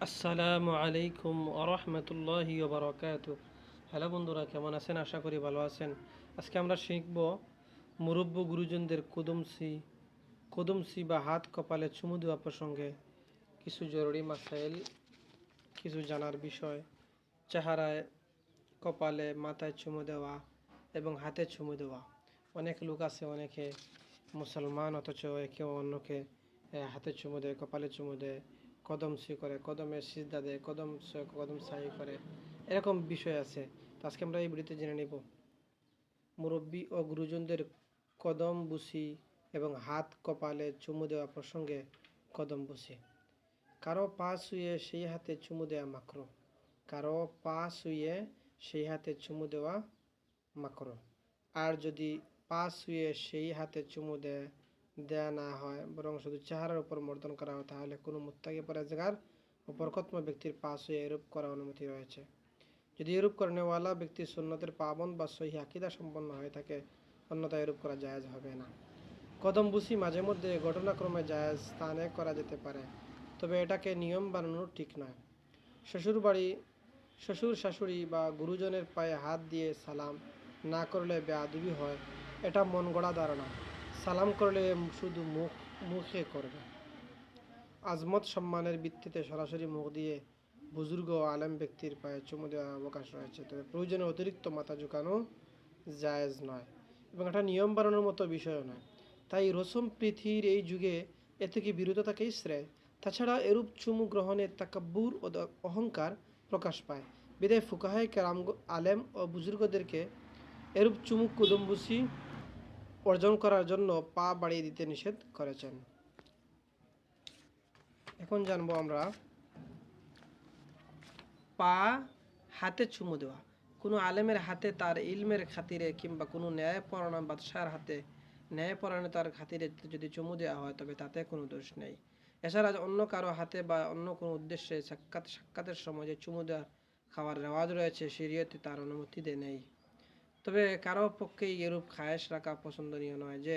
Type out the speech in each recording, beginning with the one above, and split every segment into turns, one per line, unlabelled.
আসসালামু আলাইকুম আরহামতুল্লাহি ওবরাকাতু। হ্যালো বন্ধুরা, কেমন আছেন? আশা করি ভালো আছেন। আজকে আমরা শিখব মুরব্বী গুরুজনদের কদমসি বা হাত কপালে চুমু দেওয়া প্রসঙ্গে কিছু জরুরি মাসাইল, কিছু জানার বিষয়। চেহারায়, কপালে, মাথায় চুমু দেওয়া এবং হাতে চুমু দেওয়া। অনেক লোক আছে, অনেকে মুসলমান অথচ একে অন্যকে হাতে চুমু দেয়, কপালে চুমু দেয়, কদমসি করে, কদমে সিজদা দেয়, কদম সাহি করে, এরকম বিষয় আছে। তো আজকে আমরা এই ভিডিওতে জেনে নেব মুরব্বী ও গুরুজনদের কদম বুসি এবং হাত কপালে চুমু দেওয়া প্রসঙ্গে। কদম বুসি, কারো পা শুয়ে সেই হাতে চুমু দেওয়া মাকরু। কারো পা শুয়ে সেই হাতে চুমু দেওয়া মাকরু। আর যদি পা শুয়ে সেই হাতে চুমু দেয়া না হয়, বরং শুধু চেহারার উপর মর্দন করা হয়, তাহলে কোনো মুত্তাকি পরেজগার ও বরকতম ব্যক্তির পা শুয়ে এরূপ করার অনুমতি রয়েছে। যদি এরূপ করেনেওয়ালা ব্যক্তি সুন্নতের পাবন বা সহি আকীদা সম্পন্ন হয়ে থাকে, অন্যথায় এরূপ করা জায়েজ হবে না। কদম বুসি মাঝে মধ্যে ঘটনাক্রমে জায়েজ স্থানে করা যেতে পারে, তবে এটাকে নিয়ম বানানো ঠিক নয়। শ্বশুর শাশুড়ি বা গুরুজনের পায়ে হাত দিয়ে সালাম না করলে বেআদবি হয়, এটা মন গড়া ধারণা। সালাম করলে শুধু মুখে করবে। আজমত সম্মানের ভিত্তিতে সরাসরি মুখ দিয়ে বুজুর্গ ও আলেম ব্যক্তির পায়ে চুমু দেওয়ার অবকাশ রয়েছে, তবে প্রয়োজনে অতিরিক্ত মাথা ঝুঁকানো জায়েজ নয় এবং এটা নিয়ম বানানোর মতো বিষয়ও নয়। তাই রসম পৃথিবীর এই যুগে এ থেকে বিরত থাকেই শ্রেয়। তাছাড়া এরূপ চুমু গ্রহণে তাকাব্বুর ও অহংকার প্রকাশ পায়। বিদায় ফুকাহায়ে কেরাম আলেম ও বুজুর্গদেরকে এরূপ চুমু কদমবুসি অর্জন করার জন্য পা বাড়িয়ে দিতে নিষেধ করেছেন। এখন জানবো আমরা পা হাতে চুমু দেওয়া। কোনো আলেমের হাতে তার ইলমের খাতিরে কিংবা কোনো ন্যায়পরায়ণ বাদশার হাতে ন্যায়পরায়ণতার খাতিরে যদি চুমু দেওয়া হয়, তবে তাতে কোনো দোষ নেই। এছাড়া অন্য কারো হাতে বা অন্য কোনো উদ্দেশ্যে সাক্ষাতের সময় যে চুমু দেওয়া খাওয়ার রেওয়াজ রয়েছে, শরীয়তে তার অনুমতি নেই। তবে কারো পক্ষেই এরূপ খায়েশ রাখা পছন্দনীয় নয় যে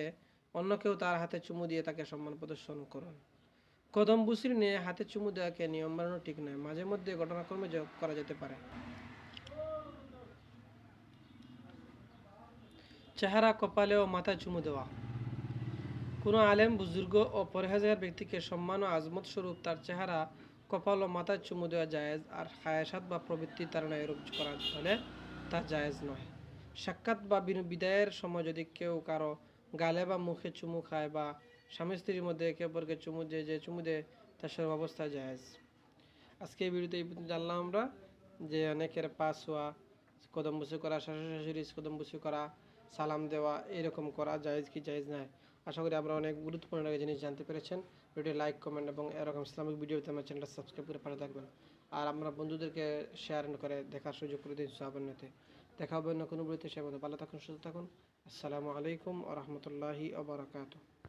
অন্য কেউ তার হাতে চুমু দিয়ে তাকে সম্মান প্রদর্শন করুন। কদম বুসির নিয়ে হাতে চুমু দেওয়াকে নিয়ম বানানো ঠিক নয়, মাঝে মধ্যে ঘটনাক্রমে করা যেতে পারে। চেহারা, কপালে ও মাথায় চুমু দেওয়া। কোনো আলেম, বুজুর্গ ও পরহেজগার ব্যক্তিকে সম্মান ও আজমত স্বরূপ তার চেহারা, কপাল ও মাথায় চুমু দেওয়া জায়েজ, আর খায়াসাত বা প্রবৃত্তির তারা এরূপ করা হলে তা জায়েজ নয়। সাক্ষাৎ বা বিদায়ের সময় যদি কেউ কারো গালে বা মুখে চুমু খায় বা স্বামী স্ত্রীর মধ্যে একে অপরকে চুমু দেয়, তা সর্ব অবস্থায় জায়েজ। আজকে এই ভিডিওতে জানলাম আমরা যে অনেকের পা ছোঁয়া, কদমবুসি করা, শাশুড়ি শাশুড়ি কদমবুসি করা, সালাম দেওয়া, এরকম করা জায়েজ কি জায়েজ নয়। আশা করি আমরা অনেক গুরুত্বপূর্ণ একটা জিনিস জানতে পেরেছেন। ভিডিও লাইক, কমেন্ট এবং এরকম ইসলামিক ভিডিওতে আমার চ্যানেলটা সাবস্ক্রাইব করে পাশে থাকবেন। আর আমরা বন্ধুদেরকে শেয়ার করে দেখার সুযোগ করে দিন সাহাবান্যতে। দেখা হবে অন্য কোনো ভিডিওতে। সে ভালো থাকুন, সুস্থ থাকুন। আসসালামু আলাইকুম আ রহমতুল্লাহি আ বারাকাতুহু।